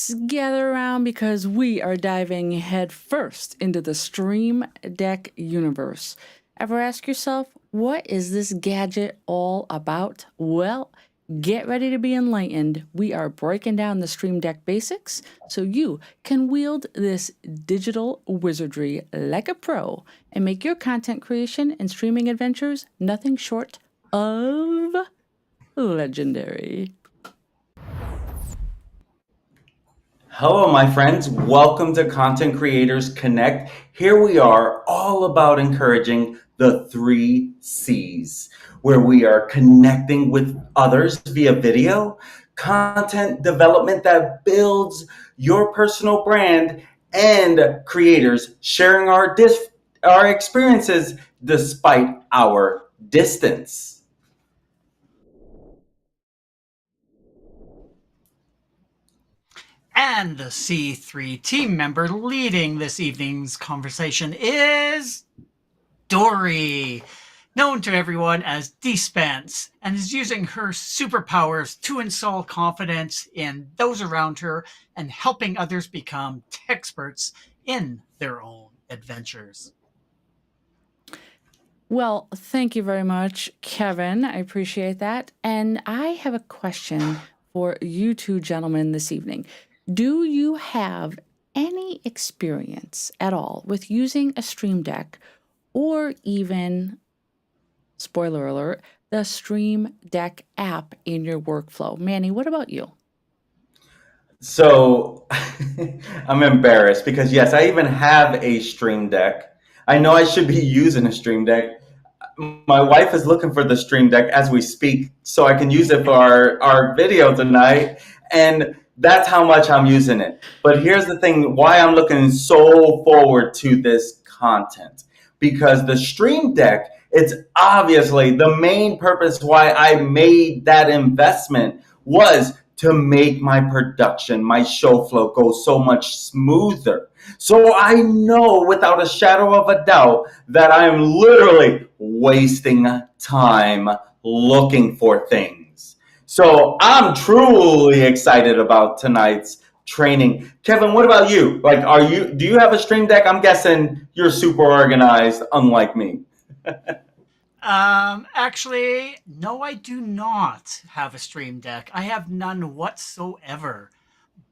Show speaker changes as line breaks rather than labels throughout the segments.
Let's gather around because we are diving headfirst into the Stream Deck universe. Ever ask yourself, what is this gadget all about? Well, get ready to be enlightened. We are breaking down the Stream Deck basics so you can wield this digital wizardry like a pro and make your content creation and streaming adventures nothing short of legendary.
Hello, my friends. Welcome to Content Creators Connect. Here we are, all about encouraging the 3Cs, where we are connecting with others via video, content development that builds your personal brand, and creators sharing our experiences despite our distance.
And the C3 team member leading this evening's conversation is Dori, known to everyone as DSpence, and is using her superpowers to install confidence in those around her and helping others become experts in their own adventures.
Well, thank you very much, Kevin. I appreciate that. And I have a question for you two gentlemen this evening. Do you have any experience at all with using a Stream Deck or even, spoiler alert, the Stream Deck app in your workflow? Manny, what about you?
So I'm embarrassed because yes, I even have a Stream Deck. I know I should be using a Stream Deck. My wife is looking for the Stream Deck as we speak so I can use it for our video tonight. And that's how much I'm using it. But here's the thing, why I'm looking so forward to this content. Because the Stream Deck, it's obviously the main purpose why I made that investment was to make my production, my show flow go so much smoother. So I know without a shadow of a doubt that I'm literally wasting time looking for things. So I'm truly excited about tonight's training. Kevin, what about you? Do you have a Stream Deck? I'm guessing you're super organized, unlike me.
Actually, no, I do not have a Stream Deck. I have none whatsoever.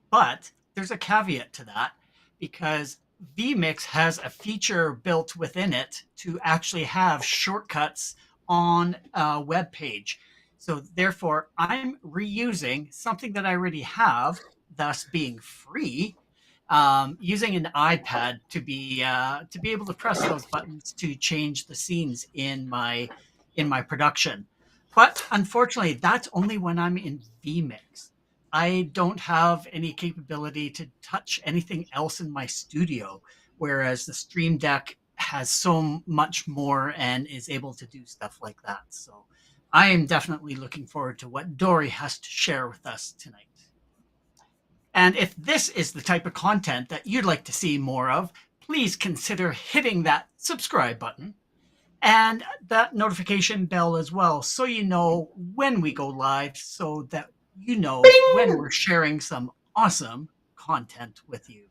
But there's a caveat to that because vMix has a feature built within it to actually have shortcuts on a web page. So therefore, I'm reusing something that I already have, thus being free, using an iPad to be able to press those buttons to change the scenes in my production. But unfortunately, that's only when I'm in vMix. I don't have any capability to touch anything else in my studio, whereas the Stream Deck has so much more and is able to do stuff like that. So I am definitely looking forward to what Dori has to share with us tonight. And if this is the type of content that you'd like to see more of, please consider hitting that subscribe button and that notification bell as well, so you know when we go live, so that you know when we're sharing some awesome content with you.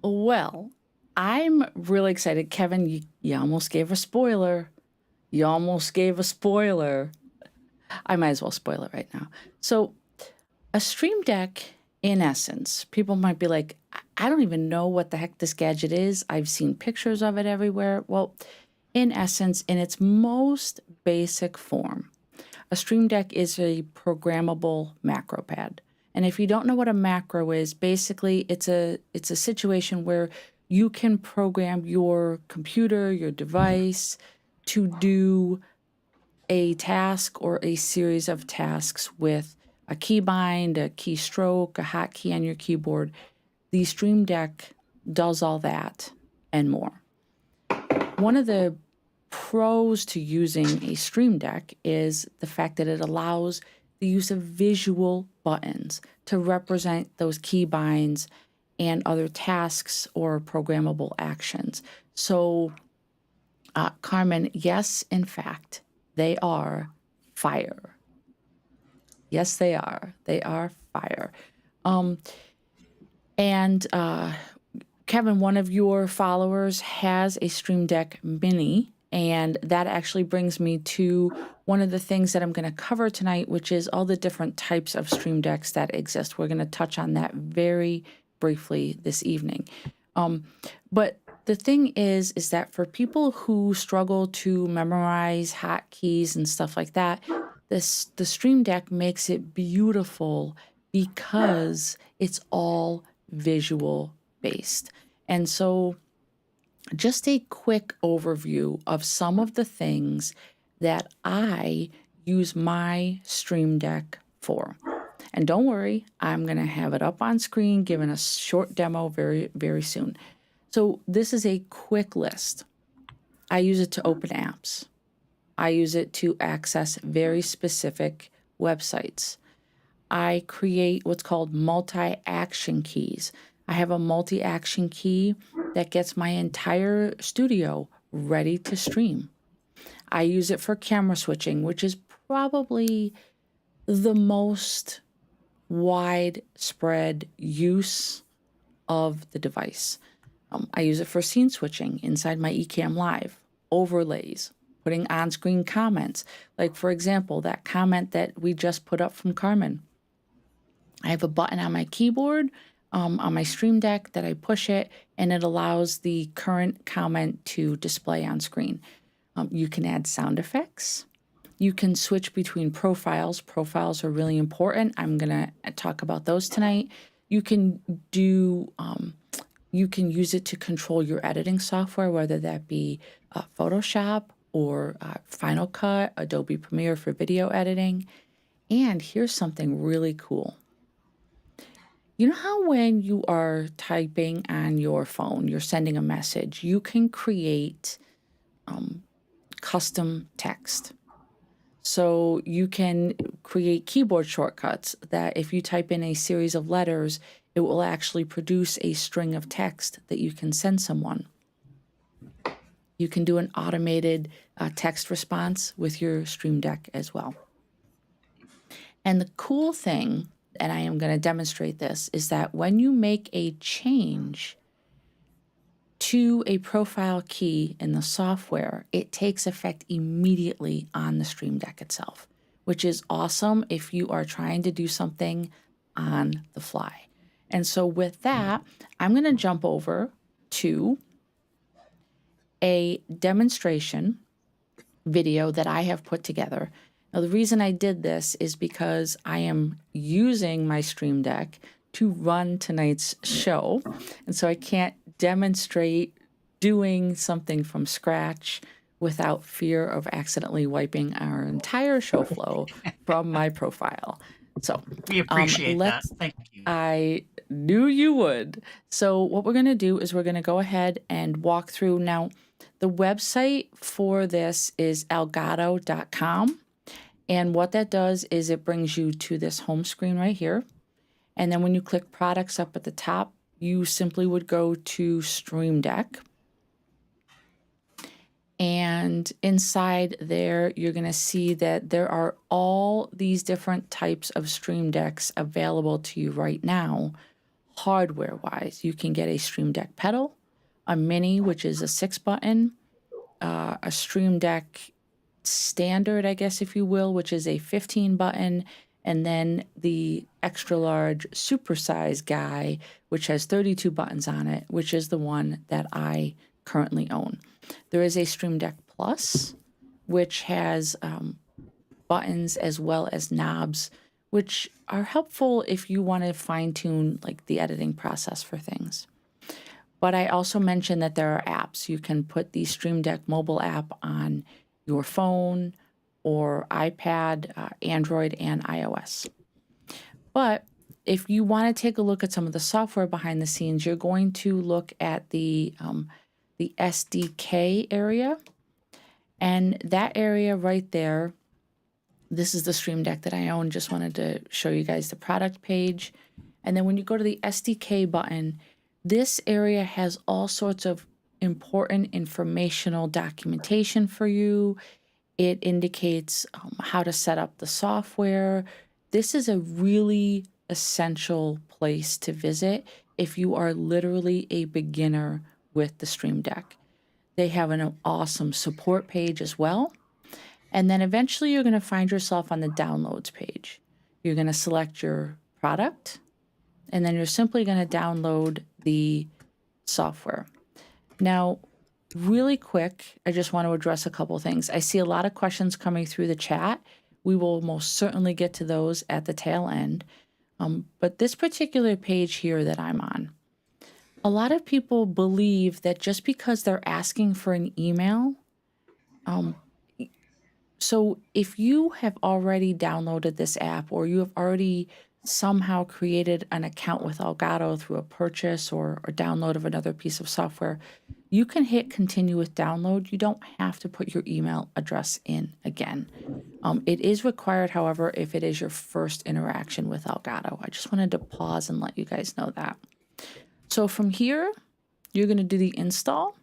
Well, I'm really excited. Kevin, you almost gave a spoiler. You almost gave a spoiler. I might as well spoil it right now. So, a Stream Deck, in essence, people might be like, I don't even know what the heck this gadget is. I've seen pictures of it everywhere. Well, in essence, in its most basic form, a Stream Deck is a programmable macro pad. And if you don't know what a macro is, basically it's a situation where you can program your computer, your device to do a task or a series of tasks with a keybind, a keystroke, a hotkey on your keyboard. The Stream Deck does all that and more. One of the pros to using a Stream Deck is the fact that it allows the use of visual buttons to represent those keybinds and other tasks or programmable actions. So, Carmen, yes, in fact, They are fire. Yes, they are. They are fire. And Kevin, one of your followers has a Stream Deck Mini, and that actually brings me to one of the things that I'm going to cover tonight, which is all the different types of Stream Decks that exist. We're going to touch on that very briefly this evening. But the thing is that for people who struggle to memorize hotkeys and stuff like that, the Stream Deck makes it beautiful because it's all visual based. And so just a quick overview of some of the things that I use my Stream Deck for. And don't worry, I'm going to have it up on screen, giving a short demo very, very soon. So this is a quick list. I use it to open apps. I use it to access very specific websites. I create what's called multi-action keys. I have a multi-action key that gets my entire studio ready to stream. I use it for camera switching, which is probably the most widespread use of the device. I use it for scene switching inside my Ecamm Live, overlays, putting on-screen comments. Like, for example, that comment that we just put up from Carmen. I have a button on my keyboard on my Stream Deck that I push it, and it allows the current comment to display on screen. You can add sound effects. You can switch between profiles. Profiles are really important. I'm going to talk about those tonight. You can do, you can use it to control your editing software, whether that be Photoshop or Final Cut, Adobe Premiere for video editing. And here's something really cool. You know how when you are typing on your phone, you're sending a message, you can create custom text. So you can create keyboard shortcuts that if you type in a series of letters, it will actually produce a string of text that you can send someone. You can do an automated text response with your Stream Deck as well. And the cool thing, and I am going to demonstrate this, is that when you make a change to a profile key in the software, it takes effect immediately on the Stream Deck itself, which is awesome if you are trying to do something on the fly. And so with that, I'm going to jump over to a demonstration video that I have put together. Now, the reason I did this is because I am using my Stream Deck to run tonight's show. And so I can't demonstrate doing something from scratch without fear of accidentally wiping our entire show flow from my profile. So
we appreciate that. Thank you.
I knew you would. So what we're going to do is we're going to go ahead and walk through. Now, the website for this is elgato.com. And what that does is it brings you to this home screen right here. And then when you click products up at the top, you simply would go to Stream Deck. And inside there, you're going to see that there are all these different types of Stream Decks available to you right now, hardware-wise. You can get a Stream Deck pedal, a mini, which is a 6-button, a Stream Deck standard, I guess, if you will, which is a 15-button, and then the extra large supersize guy, which has 32 buttons on it, which is the one that I currently own. There is a Stream Deck Plus, which has buttons as well as knobs, which are helpful if you want to fine-tune like the editing process for things. But I also mentioned that there are apps. You can put the Stream Deck mobile app on your phone or iPad, Android, and iOS. But if you want to take a look at some of the software behind the scenes, you're going to look at the SDK area. And that area right there, this is the Stream Deck that I own. Just wanted to show you guys the product page. And then when you go to the SDK button, this area has all sorts of important informational documentation for you. It indicates how to set up the software. This is a really essential place to visit if you are literally a beginner with the Stream Deck. They have an awesome support page as well. And then eventually you're going to find yourself on the downloads page. You're going to select your product, and then you're simply going to download the software. Now, really quick, I just want to address a couple things. I see a lot of questions coming through the chat. We will most certainly get to those at the tail end. But this particular page here that I'm on, a lot of people believe that just because they're asking for an email, so if you have already downloaded this app or you have already somehow created an account with Elgato through a purchase or download of another piece of software, you can hit continue with download. You don't have to put your email address in again. It is required, however, if it is your first interaction with Elgato. I just wanted to pause and let you guys know that. So from here, you're going to do the install.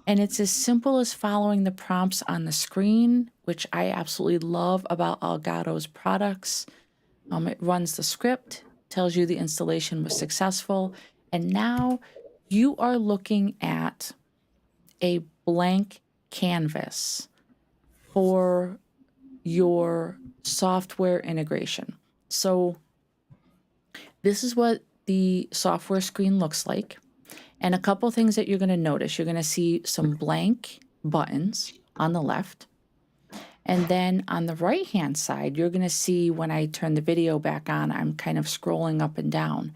And it's as simple as following the prompts on the screen, which I absolutely love about Elgato's products. It runs the script, tells you the installation was successful, and now you are looking at a blank canvas for your software integration. So this is what the software screen looks like. And a couple things that you're going to notice. You're going to see some blank buttons on the left. And then on the right-hand side, you're going to see when I turn the video back on, I'm kind of scrolling up and down.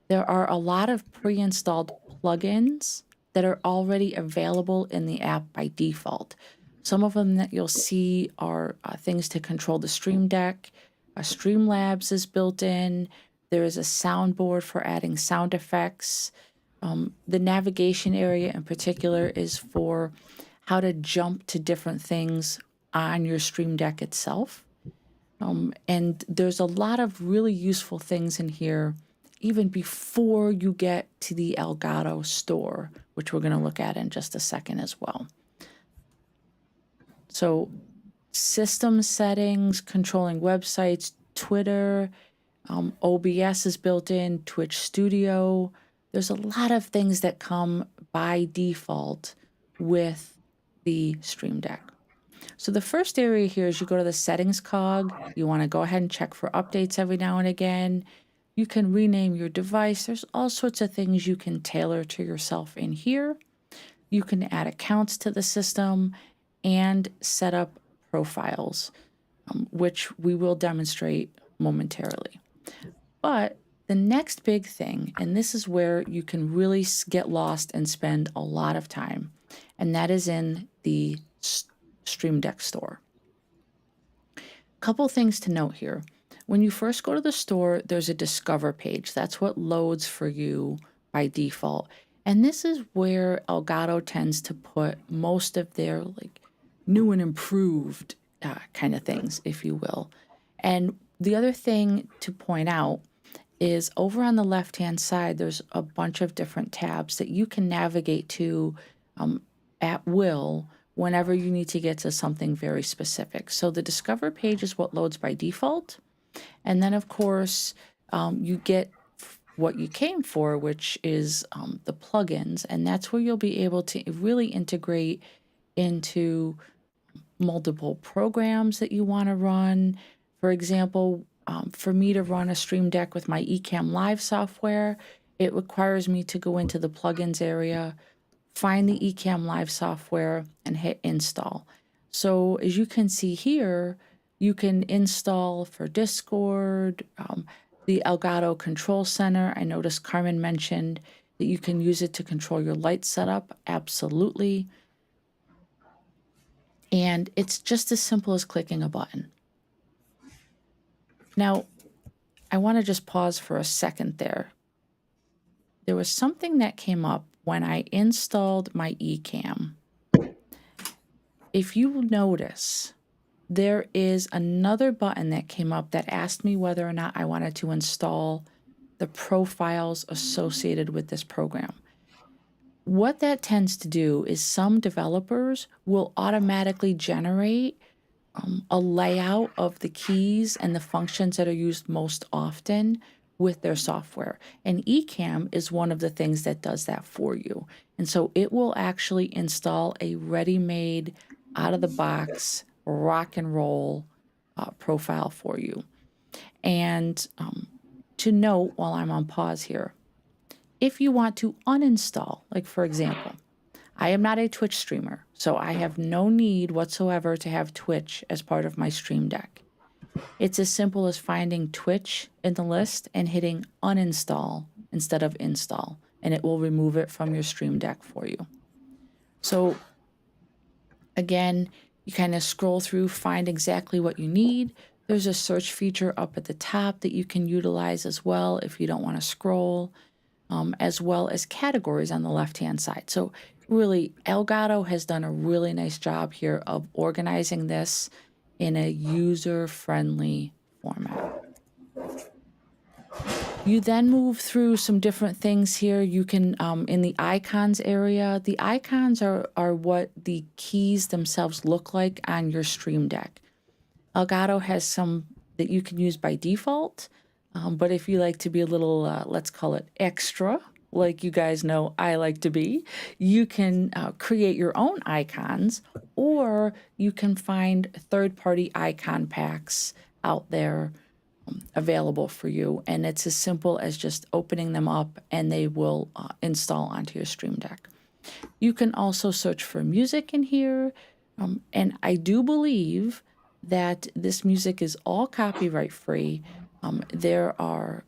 There are a lot of pre-installed plugins that are already available in the app by default. Some of them that you'll see are things to control the Stream Deck. Streamlabs is built in. There is a soundboard for adding sound effects. The navigation area in particular is for how to jump to different things on your Stream Deck itself. And there's a lot of really useful things in here, even before you get to the Elgato store, which we're going to look at in just a second as well. So system settings, controlling websites, Twitter, OBS is built in, Twitch Studio. There's a lot of things that come by default with the Stream Deck. So the first area here is you go to the settings cog. You want to go ahead and check for updates every now and again. You can rename your device. There's all sorts of things you can tailor to yourself in here. You can add accounts to the system and set up profiles, which we will demonstrate momentarily. But the next big thing, and this is where you can really get lost and spend a lot of time, and that is in the Stream Deck store. Couple things to note here. When you first go to the store, there's a Discover page. That's what loads for you by default. And this is where Elgato tends to put most of their new and improved kind of things, if you will. And the other thing to point out is over on the left-hand side, there's a bunch of different tabs that you can navigate to at will whenever you need to get to something very specific. So the Discover page is what loads by default. And then, of course, you get what you came for, which is the plugins. And that's where you'll be able to really integrate into multiple programs that you want to run. For example, for me to run a Stream Deck with my Ecamm Live software, it requires me to go into the plugins area, find the Ecamm Live software, and hit install. So as you can see here, you can install for Discord, the Elgato Control Center. I noticed Carmen mentioned that you can use it to control your light setup. Absolutely. And it's just as simple as clicking a button. Now, I want to just pause for a second there. There was something that came up when I installed my Ecamm. If you notice, there is another button that came up that asked me whether or not I wanted to install the profiles associated with this program. what that tends to do is some developers will automatically generate a layout of the keys and the functions that are used most often with their software. And Ecamm is one of the things that does that for you. And so it will actually install a ready-made, out-of-the-box, rock and roll profile for you. And to note while I'm on pause here, if you want to uninstall, like for example, I am not a Twitch streamer, so I have no need whatsoever to have Twitch as part of my Stream Deck. It's as simple as finding Twitch in the list and hitting uninstall instead of install, and it will remove it from your Stream Deck for you. So again, you kind of scroll through, find exactly what you need. There's a search feature up at the top that you can utilize as well if you don't want to scroll, as well as categories on the left-hand side. So really, Elgato has done a really nice job here of organizing this in a user-friendly format. You then move through some different things here. You can, in the icons area, the icons are what the keys themselves look like on your Stream Deck. Elgato has some that you can use by default, but if you like to be a little, let's call it extra, like you guys know I like to be, you can create your own icons, or you can find third-party icon packs out there available for you. And it's as simple as just opening them up and they will install onto your Stream Deck. You can also search for music in here. And I do believe that this music is all copyright free. There are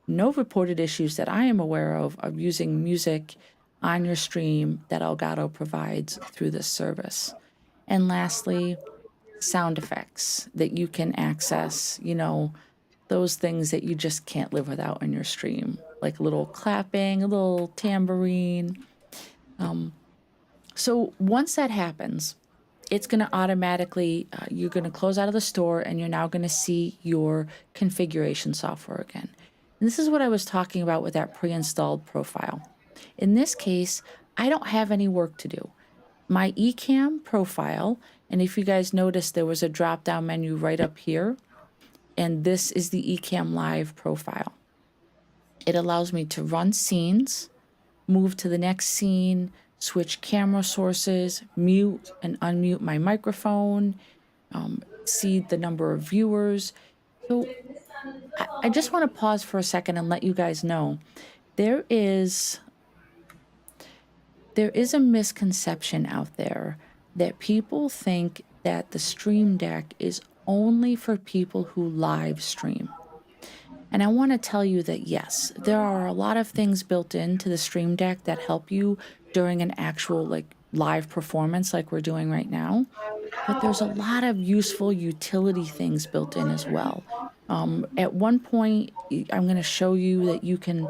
no reported issues that I am aware of using music on your stream that Elgato provides through this service. And lastly, sound effects that you can access, those things that you just can't live without in your stream, like a little clapping, a little tambourine. So once that happens, it's going to automatically, you're going to close out of the store and you're now going to see your configuration software again. And this is what I was talking about with that pre-installed profile. In this case, I don't have any work to do. My Ecamm profile, and if you guys notice, there was a drop-down menu right up here, and this is the Ecamm Live profile. It allows me to run scenes, move to the next scene, switch camera sources, mute and unmute my microphone, see the number of viewers. So I just want to pause for a second and let you guys know there is a misconception out there that people think that the Stream Deck is only for people who live stream. And I want to tell you that yes, there are a lot of things built into the Stream Deck that help you during an actual live performance like we're doing right now. But there's a lot of useful utility things built in as well. At one point, I'm going to show you that you can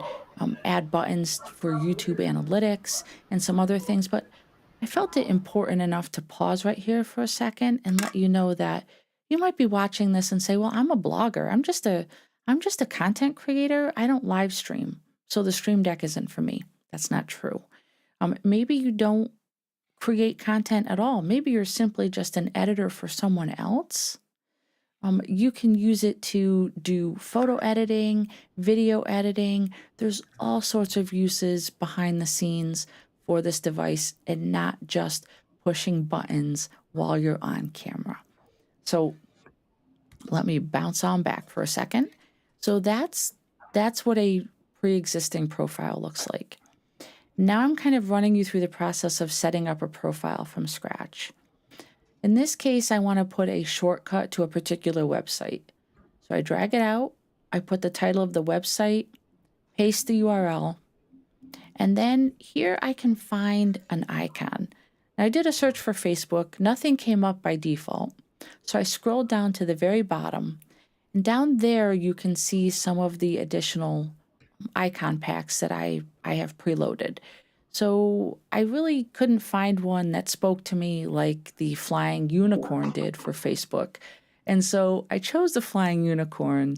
add buttons for YouTube analytics and some other things, but I felt it important enough to pause right here for a second and let you know that you might be watching this and say, well, I'm a blogger. I'm just a content creator. I don't live stream. So the Stream Deck isn't for me. That's not true. Maybe you don't create content at all. Maybe you're simply just an editor for someone else. You can use it to do photo editing, video editing. There's all sorts of uses behind the scenes for this device and not just pushing buttons while you're on camera. So let me bounce on back for a second. So that's what a pre-existing profile looks like. Now I'm kind of running you through the process of setting up a profile from scratch. In this case, I want to put a shortcut to a particular website. So I drag it out, I put the title of the website, paste the URL, and then here I can find an icon. Now, I did a search for Facebook, nothing came up by default. So I scrolled down to the very bottom, and down there you can see some of the additional icon packs that I have preloaded. So I really couldn't find one that spoke to me like the flying unicorn did for Facebook. And so I chose the flying unicorn,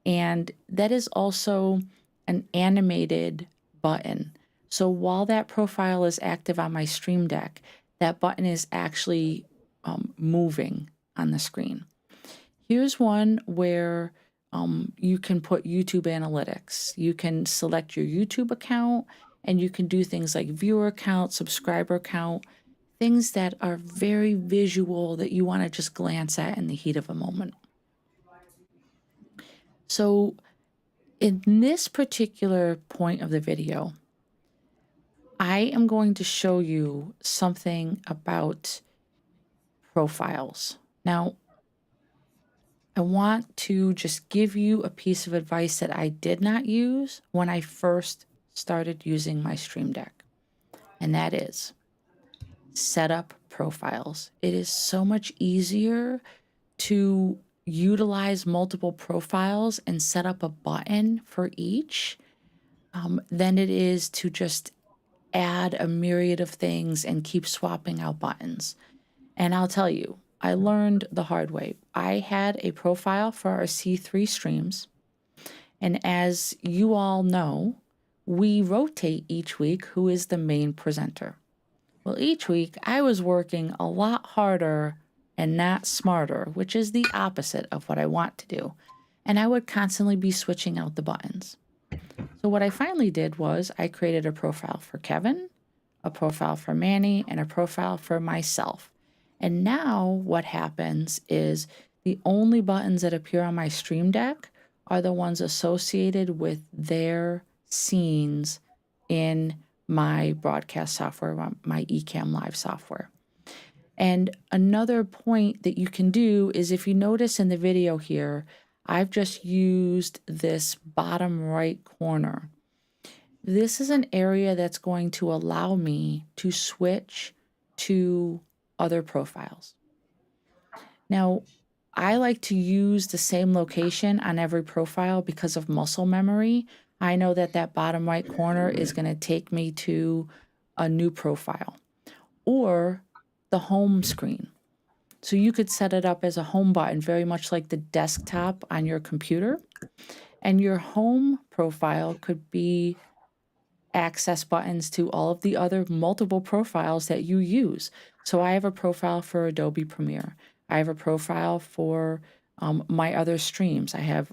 and that is also an animated button. So while that profile is active on my Stream Deck, that button is actually moving on the screen. Here's one where you can put YouTube analytics. You can select your YouTube account, and you can do things like viewer count, subscriber count, things that are very visual that you want to just glance at in the heat of a moment. So in this particular point of the video, I am going to show you something about profiles. Now, I want to just give you a piece of advice that I did not use when I first started using my Stream Deck, and that is set up profiles. It is so much easier to utilize multiple profiles and set up a button for each than it is to just add a myriad of things and keep swapping out buttons. And I'll tell you, I learned the hard way. I had a profile for our C3 streams, and as you all know, we rotate each week who is the main presenter. Well, each week I was working a lot harder and not smarter, which is the opposite of what I want to do. And I would constantly be switching out the buttons. So what I finally did was I created a profile for Kevin, a profile for Manny, and a profile for myself. And now what happens is the only buttons that appear on my Stream Deck are the ones associated with their scenes in my broadcast software, my Ecamm Live software. And another point that you can do is, if you notice in the video here, I've just used this bottom right corner. This is an area that's going to allow me to switch to other profiles. Now, I like to use the same location on every profile because of muscle memory. I know that that bottom right corner is going to take me to a new profile or the home screen. So you could set it up as a home button, very much like the desktop on your computer. And your home profile could be access buttons to all of the other multiple profiles that you use. So I have a profile for Adobe Premiere. I have a profile for my other streams. I have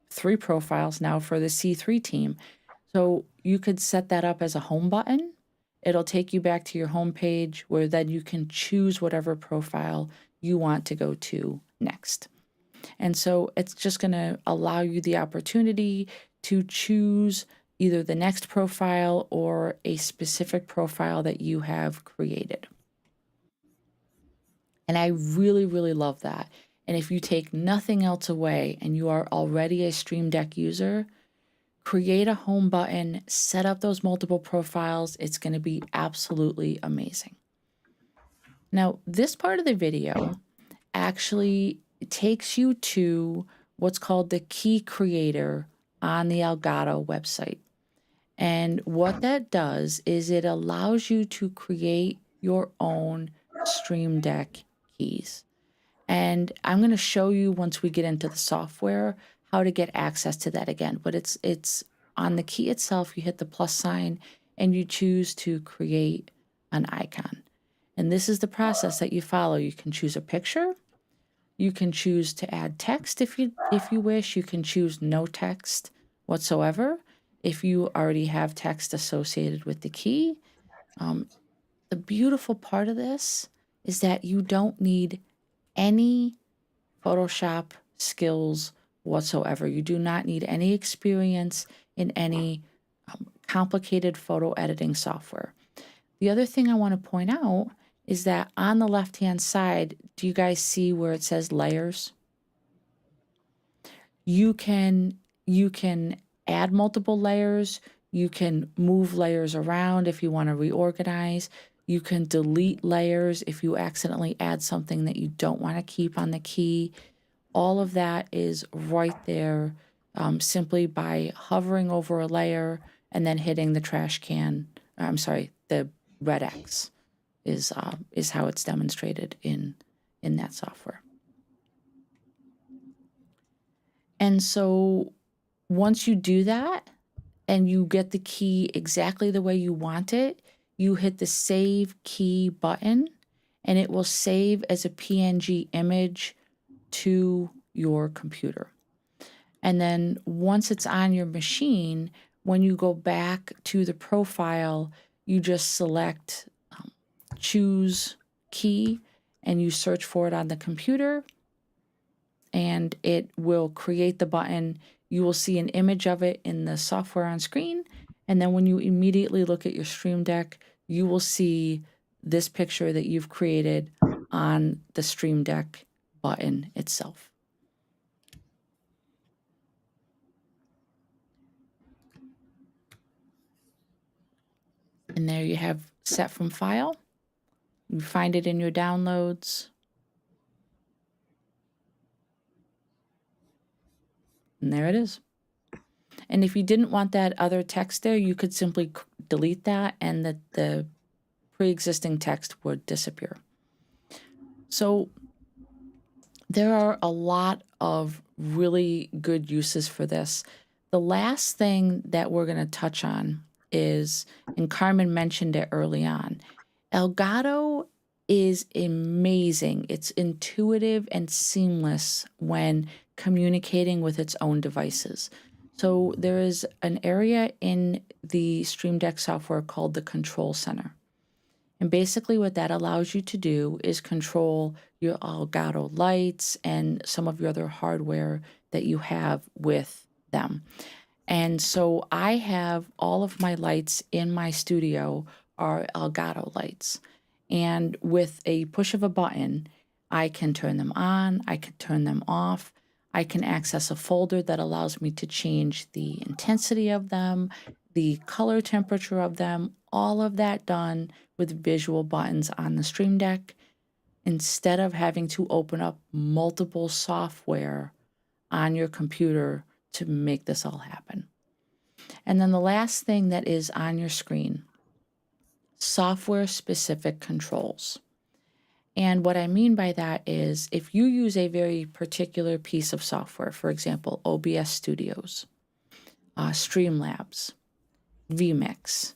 3 profiles now for the C3 team. So you could set that up as a home button. It'll take you back to your home page, where then you can choose whatever profile you want to go to next. And so it's just going to allow you the opportunity to choose either the next profile or a specific profile that you have created. And I really, really love that. And if you take nothing else away and you are already a Stream Deck user, create a home button, set up those multiple profiles. It's going to be absolutely amazing. Now, this part of the video actually takes you to what's called the Key Creator on the Elgato website. And what that does is it allows you to create your own Stream Deck keys. And I'm going to show you, once we get into the software, how to get access to that again. But it's on the key itself. You hit the plus sign and you choose to create an icon. And this is the process that you follow. You can choose a picture. You can choose to add text if you wish. You can choose no text whatsoever if you already have text associated with the key. The beautiful part of this is that you don't need any Photoshop skills whatsoever. You do not need any experience in any complicated photo editing software. The other thing I want to point out is that on the left-hand side, do you guys see where it says layers? You can add multiple layers. You can move layers around if you want to reorganize. You can delete layers if you accidentally add something that you don't want to keep on the key. All of that is right there, simply by hovering over a layer and then hitting the trash can. I'm sorry, the red X is how it's demonstrated in that software. And so once you do that, and you get the key exactly the way you want it, you hit the Save Key button, and it will save as a PNG image to your computer. And then once it's on your machine, when you go back to the profile, you just select Choose Key, and you search for it on the computer, and it will create the button. You will see an image of it in the software on screen, and then when you immediately look at your Stream Deck, you will see this picture that you've created on the Stream Deck button itself. And there you have Set from File. You find it in your downloads. And there it is. And if you didn't want that other text there, you could simply delete that, and the pre-existing text would disappear. So there are a lot of really good uses for this. The last thing that we're going to touch on is, and Carmen mentioned it early on, Elgato is amazing. It's intuitive and seamless when communicating with its own devices. So there is an area in the Stream Deck software called the Control Center. And basically what that allows you to do is control your Elgato lights and some of your other hardware that you have with them. And so I have all of my lights in my studio are Elgato lights. And with a push of a button, I can turn them on, I can turn them off, I can access a folder that allows me to change the intensity of them, the color temperature of them, all of that done with visual buttons on the Stream Deck, instead of having to open up multiple software on your computer to make this all happen. And then the last thing that is on your screen, software-specific controls. And what I mean by that is if you use a very particular piece of software, for example, OBS Studios, Streamlabs, vMix,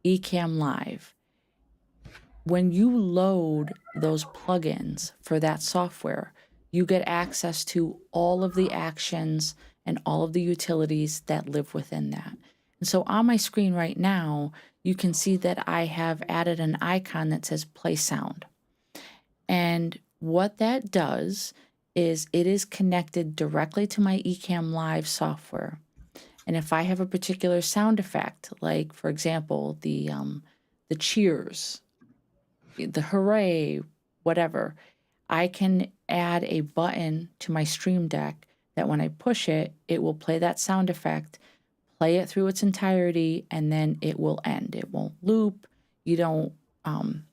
Ecamm Live, when you load those plugins for that software, you get access to all of the actions and all of the utilities that live within that. And so on my screen right now, you can see that I have added an icon that says Play Sound. And what that does is it is connected directly to my Ecamm Live software. And if I have a particular sound effect, like for example, the cheers, the hooray, whatever, I can add a button to my Stream Deck that when I push it, it will play that sound effect, play it through its entirety, and then it will end. It won't loop. You don't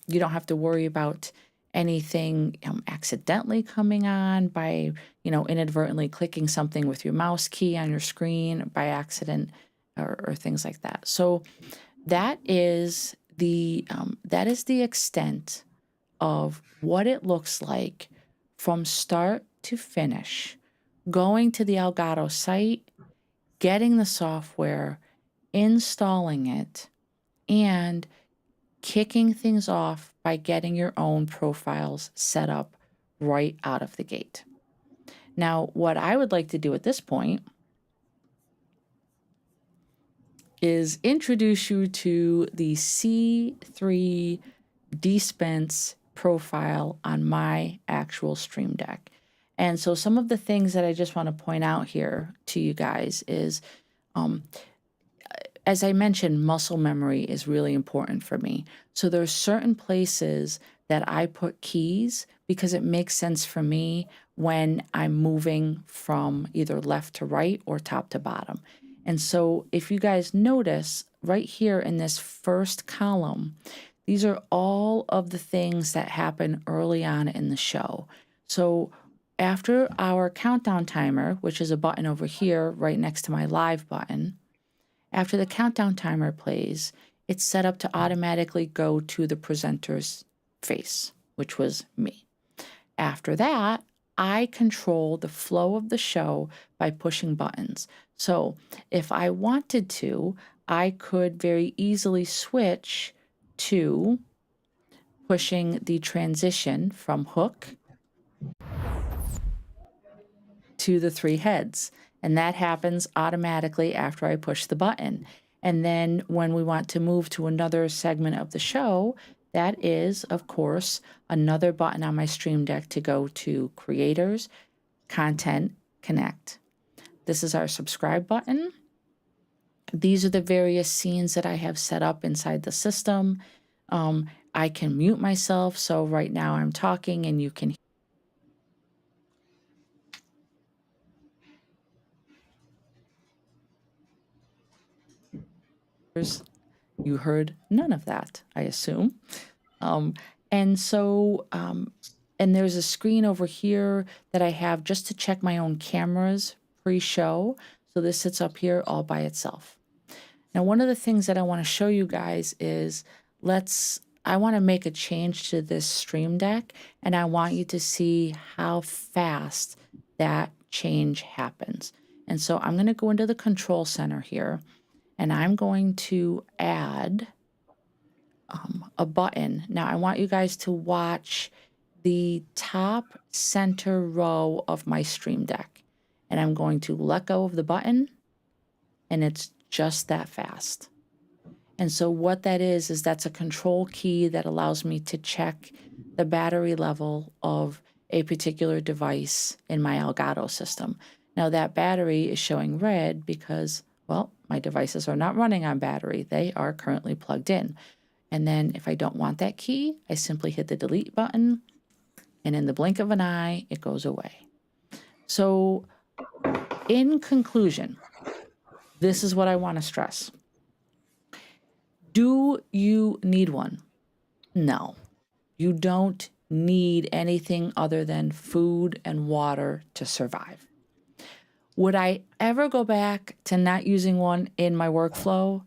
have to worry about anything accidentally coming on by, inadvertently clicking something with your mouse key on your screen by accident or things like that. So that is the extent of what it looks like from start to finish, going to the Elgato site, getting the software, installing it, and kicking things off by getting your own profiles set up right out of the gate. Now, what I would like to do at this point is introduce you to the C3 DSpence profile on my actual Stream Deck. And so some of the things that I just want to point out here to you guys is, as I mentioned, muscle memory is really important for me. So there's certain places that I put keys because it makes sense for me when I'm moving from either left to right or top to bottom. And so if you guys notice right here in this first column, these are all of the things that happen early on in the show. So after our countdown timer, which is a button over here right next to my live button, after the countdown timer plays, it's set up to automatically go to the presenter's face, which was me. After that, I control the flow of the show by pushing buttons. So if I wanted to, I could very easily switch to pushing the transition from hook to the 3 heads. And that happens automatically after I push the button. And then when we want to move to another segment of the show, that is, of course, another button on my Stream Deck to go to Creators, Content, Connect. This is our subscribe button. These are the various scenes that I have set up inside the system. I can mute myself. So right now I'm talking and you can hear. You heard none of that, I assume. And so, and there's a screen over here that I have just to check my own cameras pre-show. So this sits up here all by itself. Now, one of the things that I want to show you guys is I want to make a change to this Stream Deck, and I want you to see how fast that change happens. And so I'm going to go into the control center here, and I'm going to add a button. Now, I want you guys to watch the top center row of my Stream Deck, and I'm going to let go of the button, and it's just that fast. And so what that is that's a control key that allows me to check the battery level of a particular device in my Elgato system. Now that battery is showing red because, well, my devices are not running on battery. They are currently plugged in. And then if I don't want that key, I simply hit the delete button, and in the blink of an eye, it goes away. So in conclusion, this is what I want to stress. Do you need one? No, you don't need anything other than food and water to survive. Would I ever go back to not using one in my workflow?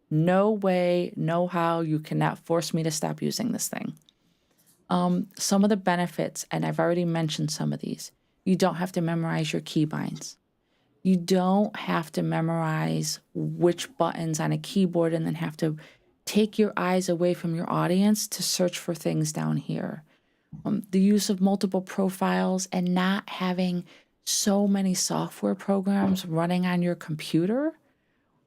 No way, no how. You cannot force me to stop using this thing. Some of the benefits, and I've already mentioned some of these. You don't have to memorize your keybinds. You don't have to memorize which buttons on a keyboard and then have to take your eyes away from your audience to search for things down here. The use of multiple profiles and not having so many software programs running on your computer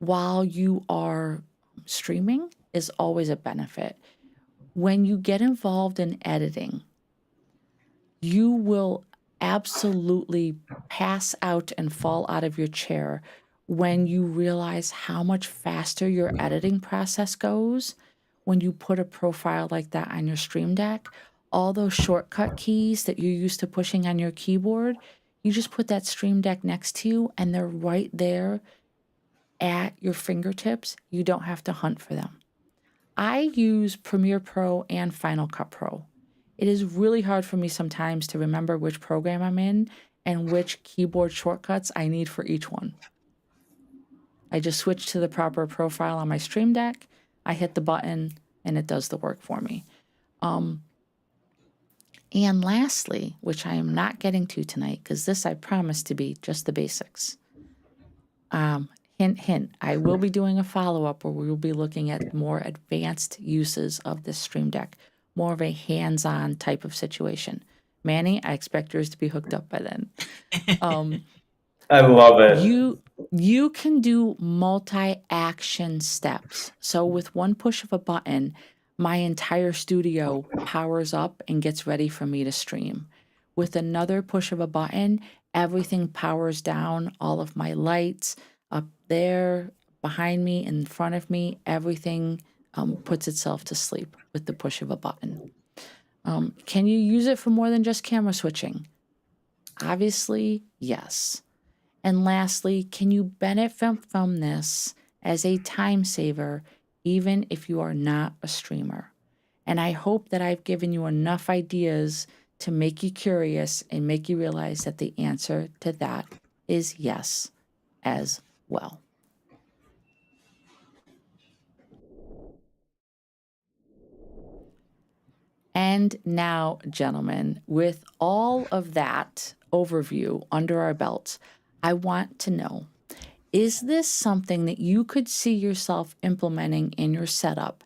while you are streaming is always a benefit. When you get involved in editing, you will absolutely pass out and fall out of your chair when you realize how much faster your editing process goes when you put a profile like that on your Stream Deck. All those shortcut keys that you're used to pushing on your keyboard, you just put that Stream Deck next to you and they're right there at your fingertips. You don't have to hunt for them. I use Premiere Pro and Final Cut Pro. It is really hard for me sometimes to remember which program I'm in and which keyboard shortcuts I need for each one. I just switch to the proper profile on my Stream Deck, I hit the button, and it does the work for me. And lastly, which I am not getting to tonight, because this I promise to be just the basics. Hint, hint, I will be doing a follow-up where we will be looking at more advanced uses of this Stream Deck, more of a hands-on type of situation. Manny, I expect yours to be hooked up by then.
I love it.
You can do multi-action steps. So with one push of a button, my entire studio powers up and gets ready for me to stream. With another push of a button, everything powers down, all of my lights up there, behind me, in front of me, everything puts itself to sleep with the push of a button. Can you use it for more than just camera switching? Obviously, yes. And lastly, can you benefit from this as a time saver, even if you are not a streamer? And I hope that I've given you enough ideas to make you curious and make you realize that the answer to that is yes as well. And now, gentlemen, with all of that overview under our belts, I want to know, is this something that you could see yourself implementing in your setup?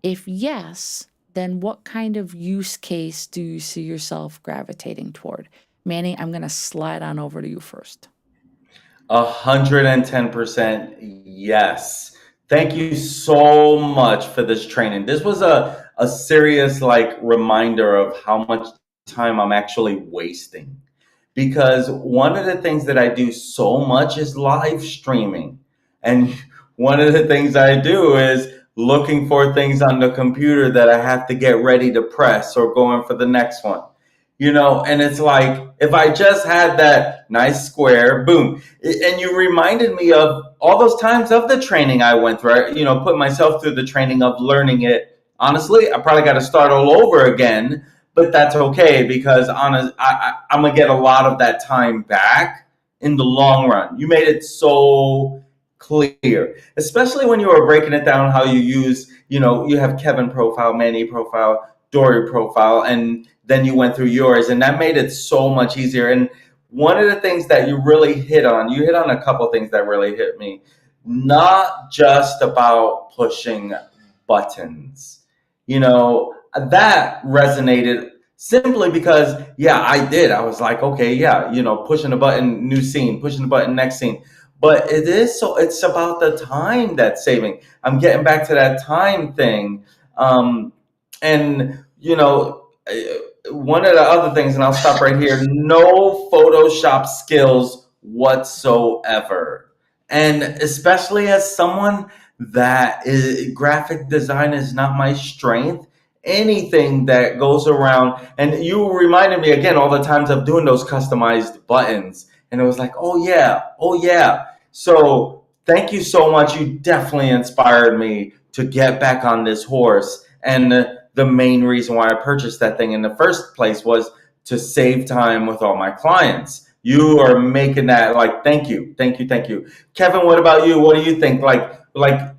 If yes, then what kind of use case do you see yourself gravitating toward? Manny, I'm going to slide on over to you first.
110% yes. Thank you so much for this training. This was a serious reminder of how much time I'm actually wasting. Because one of the things that I do so much is live streaming. And one of the things I do is looking for things on the computer that I have to get ready to press or going for the next one. And it's like, if I just had that nice square, boom. And you reminded me of all those times of the training I went through. Put myself through the training of learning it. Honestly, I probably got to start all over again, but that's okay because I'm going to get a lot of that time back in the long run. You made it so clear, especially when you were breaking it down how you use, you have Kevin profile, Manny profile, Dori profile, and then you went through yours, and that made it so much easier. And one of the things that you hit on a couple things that really hit me, not just about pushing buttons. That resonated simply because, yeah, I did. I was like, okay, yeah, pushing a button, new scene, pushing the button, next scene. But it's about the time that's saving. I'm getting back to that time thing. And one of the other things, and I'll stop right here, no Photoshop skills whatsoever. And especially as someone that graphic design is not my strength, anything that goes around, and you reminded me again all the times of doing those customized buttons. And it was like, oh yeah. So thank you so much. You definitely inspired me to get back on this horse. And the main reason why I purchased that thing in the first place was to save time with all my clients. You are making that thank you. Kevin, what about you? What do you think?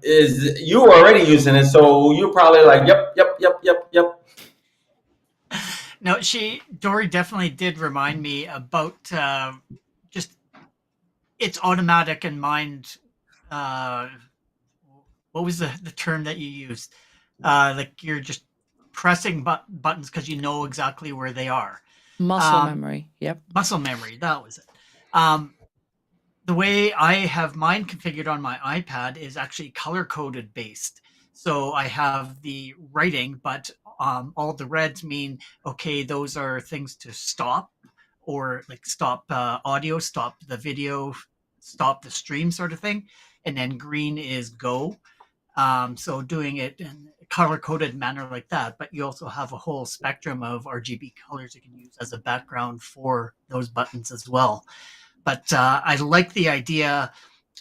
Is you already using it? So you're probably like, yep.
No, Dory definitely did remind me about just it's automatic and mind. Uh, what was the term that you used? Like you're just pressing buttons because you know exactly where they are.
Muscle memory. Yep.
Muscle memory. That was it. The way I have mine configured on my iPad is actually color coded based. So I have the writing, but all the reds mean, okay, those are things to stop, or like stop audio, stop the video, stop the stream sort of thing. And then green is go. So doing it in a color coded manner like that, but you also have a whole spectrum of RGB colors you can use as a background for those buttons as well. But I like the idea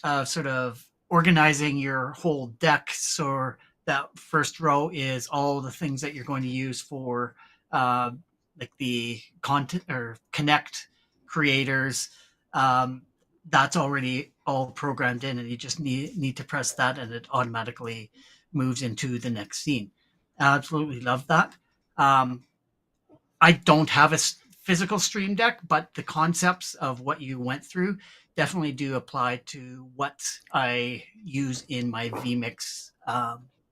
of sort of organizing your whole deck so that first row is all the things that you're going to use for like the content or connect creators. That's already all programmed in, and you just need to press that, and it automatically moves into the next scene. I absolutely love that. I don't have a physical Stream Deck, but the concepts of what you went through definitely do apply to what I use in my vMix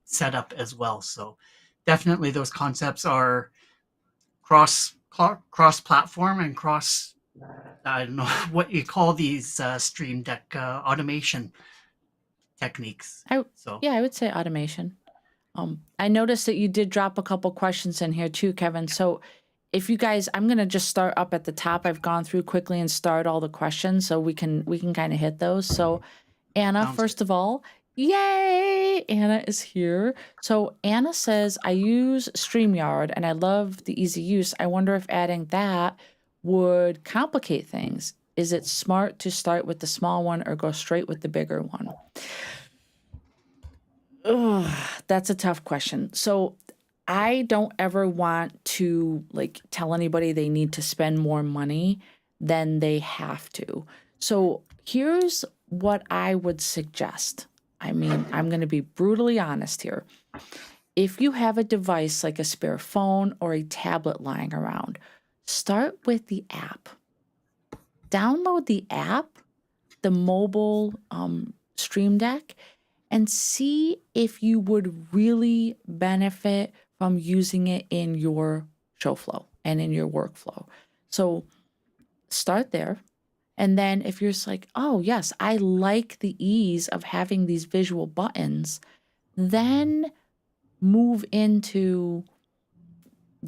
setup as well. So definitely those concepts are cross platform and cross, I don't know what you call these Stream Deck automation techniques.
I would say automation. I noticed that you did drop a couple questions in here too, Kevin. So if you guys, I'm gonna just start up at the top. I've gone through quickly and start all the questions so we can kind of hit those. So Anna, first of all, yay! Anna is here. So Anna says, I use StreamYard and I love the easy use. I wonder if adding that would complicate things. Is it smart to start with the small one or go straight with the bigger one? Ugh, that's a tough question. So I don't ever want to tell anybody they need to spend more money than they have to. So here's what I would suggest. I mean, I'm going to be brutally honest here. if you have a device like a spare phone or a tablet lying around, start with the app. Download the app, the mobile Stream Deck, and see if you would really benefit from using it in your show flow and in your workflow. So start there. And then if you're just like, oh, yes, I like the ease of having these visual buttons, then move into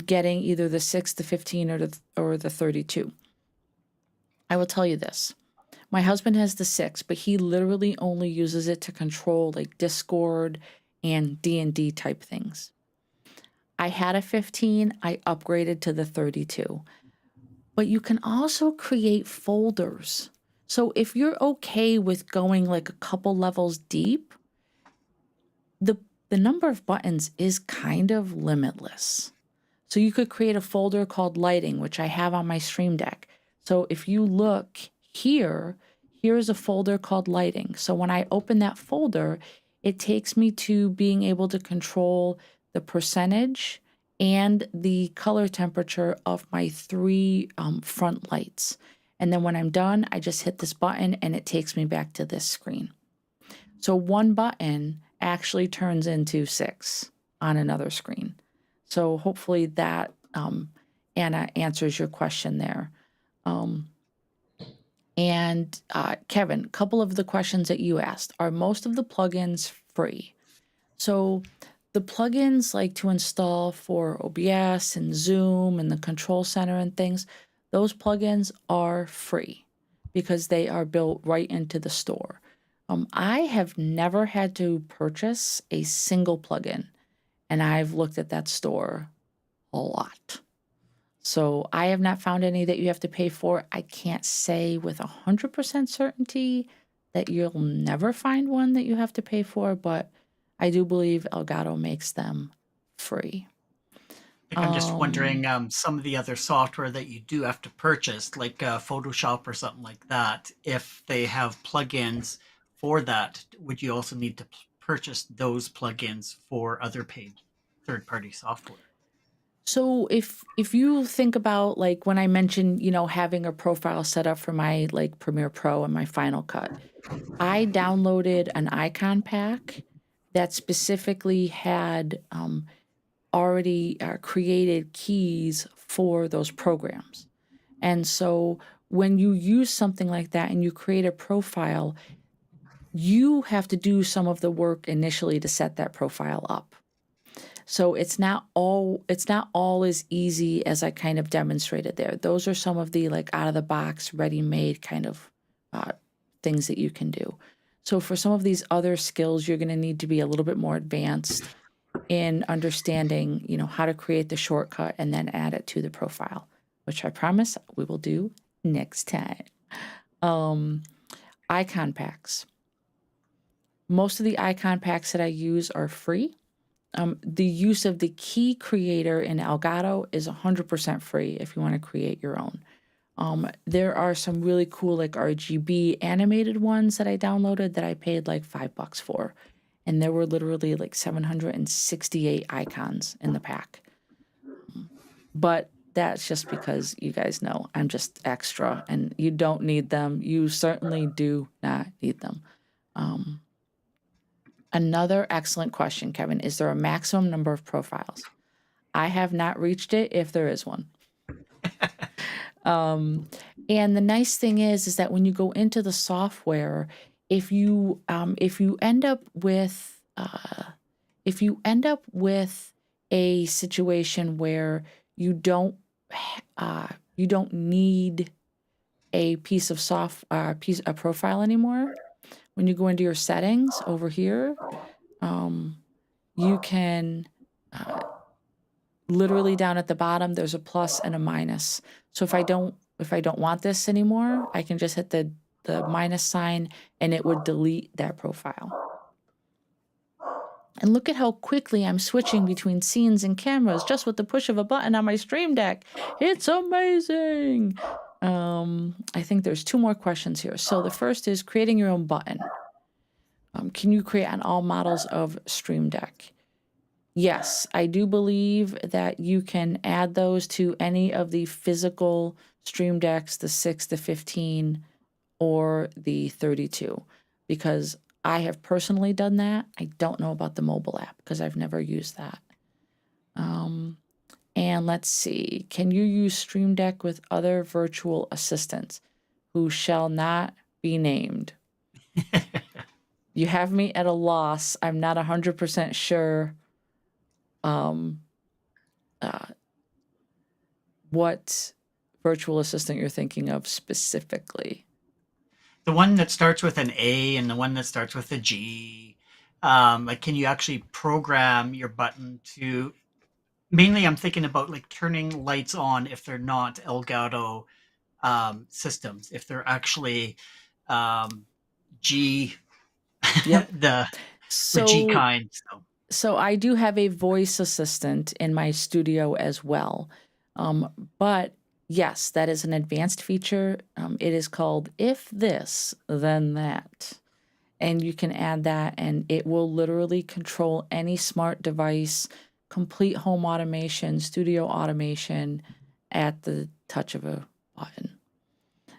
getting either the 6, the 15, or the 32. I will tell you this. My husband has the 6, but he literally only uses it to control like Discord and D&D type things. I had a 15, I upgraded to the 32. But you can also create folders. So if you're okay with going like a couple levels deep, the number of buttons is kind of limitless. So you could create a folder called lighting, which I have on my Stream Deck. So if you look here, here's a folder called lighting. So when I open that folder, it takes me to being able to control the percentage and the color temperature of my 3 front lights. And then when I'm done, I just hit this button and it takes me back to this screen. So one button actually turns into 6 on another screen. So hopefully that, Anna, answers your question there. Kevin, a couple of the questions that you asked. Are most of the plugins free? So the plugins like to install for OBS and Zoom and the control center and things, those plugins are free because they are built right into the store. I have never had to purchase a single plugin, and I've looked at that store a lot. So I have not found any that you have to pay for. I can't say with 100% certainty that you'll never find one that you have to pay for, but I do believe Elgato makes them free.
I'm just wondering, some of the other software that you do have to purchase, like Photoshop or something like that, if they have plugins for that, would you also need to purchase those plugins for other paid third-party software?
So if you think about like when I mentioned, having a profile set up for my like Premiere Pro and my Final Cut, I downloaded an icon pack that specifically had already created keys for those programs. And so when you use something like that and you create a profile, you have to do some of the work initially to set that profile up. So it's not all as easy as I kind of demonstrated there. Those are some of the like out of the box, ready-made kind of things that you can do. So for some of these other skills, you're going to need to be a little bit more advanced in understanding, how to create the shortcut and then add it to the profile, which I promise we will do next time. Icon packs. Most of the icon packs that I use are free. The use of the key creator in Elgato is 100% free if you want to create your own. There are some really cool like RGB animated ones that I downloaded that I paid like $5 for. And there were literally like 768 icons in the pack. But that's just because you guys know I'm just extra and you don't need them. You certainly do not need them. Another excellent question, Kevin. Is there a maximum number of profiles? I have not reached it if there is one. And the nice thing is that when you go into the software, if you end up with a situation where you don't need a profile anymore, when you go into your settings over here, you can literally down at the bottom there's a plus and a minus. So if I don't want this anymore, I can just hit the minus sign and it would delete that profile. And look at how quickly I'm switching between scenes and cameras just with the push of a button on my Stream Deck. It's amazing. I think there's 2 more questions here. So the first is creating your own button. Can you create on all models of Stream Deck? yes, I do believe that you can add those to any of the physical Stream Decks, the 6, the 15, or the 32, because I have personally done that. I don't know about the mobile app because I've never used that. And let's see, can you use Stream Deck with other virtual assistants who shall not be named? You have me at a loss. I'm not 100% sure what virtual assistant you're thinking of specifically.
The one that starts with an A and the one that starts with a G. Like, can you actually program your button to? Mainly, I'm thinking about like turning lights on if they're not Elgato systems. If they're actually G,
Yep.
the G
So,
kind.
so I do have a voice assistant in my studio as well. But yes, that is an advanced feature. It is called If This, Then That. And you can add that, and it will literally control any smart device, complete home automation, studio automation at the touch of a button.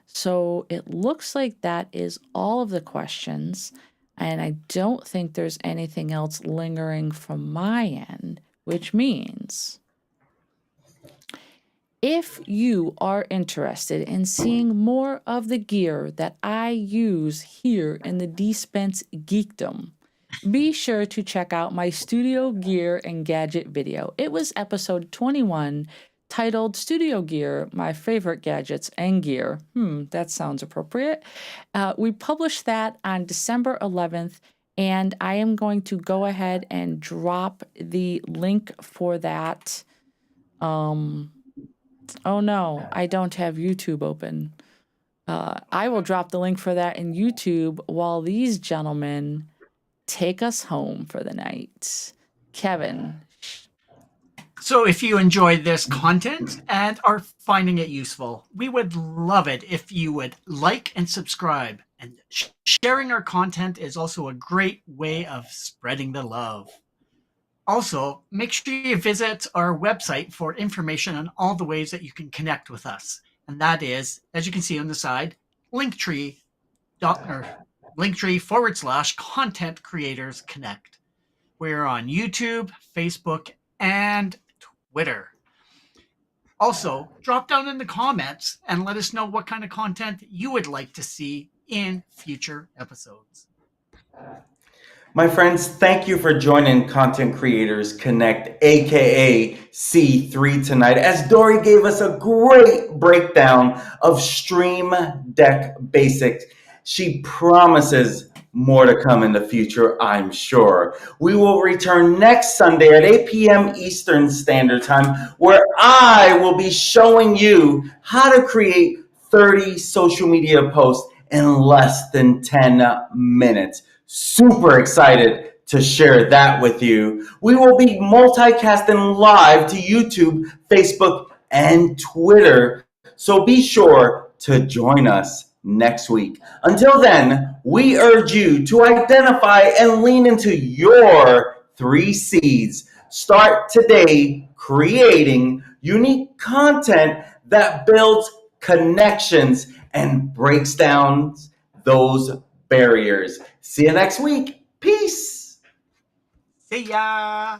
So it looks like that is all of the questions. And I don't think there's anything else lingering from my end, which means if you are interested in seeing more of the gear that I use here in the DSpence geekdom, be sure to check out my studio gear and gadget video. It was episode 21, titled Studio Gear, My Favorite Gadgets and Gear. That sounds appropriate. We published that on December 11th, and I am going to go ahead and drop the link for that. Oh no, I don't have YouTube open. I will drop the link for that in YouTube while these gentlemen take us home for the night. Kevin.
So if you enjoyed this content and are finding it useful, we would love it if you would like and subscribe. And sharing our content is also a great way of spreading the love. Also, make sure you visit our website for information on all the ways that you can connect with us. And that is, as you can see on the side, linktree/content creators connect. We're on YouTube, Facebook, and Twitter. Also, drop down in the comments and let us know what kind of content you would like to see in future episodes.
My friends, thank you for joining Content Creators Connect, aka C3 tonight, as Dori gave us a great breakdown of Stream Deck basics. She promises more to come in the future, I'm sure. We will return next Sunday at 8 p.m. Eastern Standard Time, where I will be showing you how to create 30 social media posts in less than 10 minutes. Super excited to share that with you. We will be multicasting live to YouTube, Facebook, and Twitter. So be sure to join us next week. Until then, we urge you to identify and lean into your 3 C's. Start today creating unique content that builds connections and breaks down those barriers. See you next week. Peace.
See ya.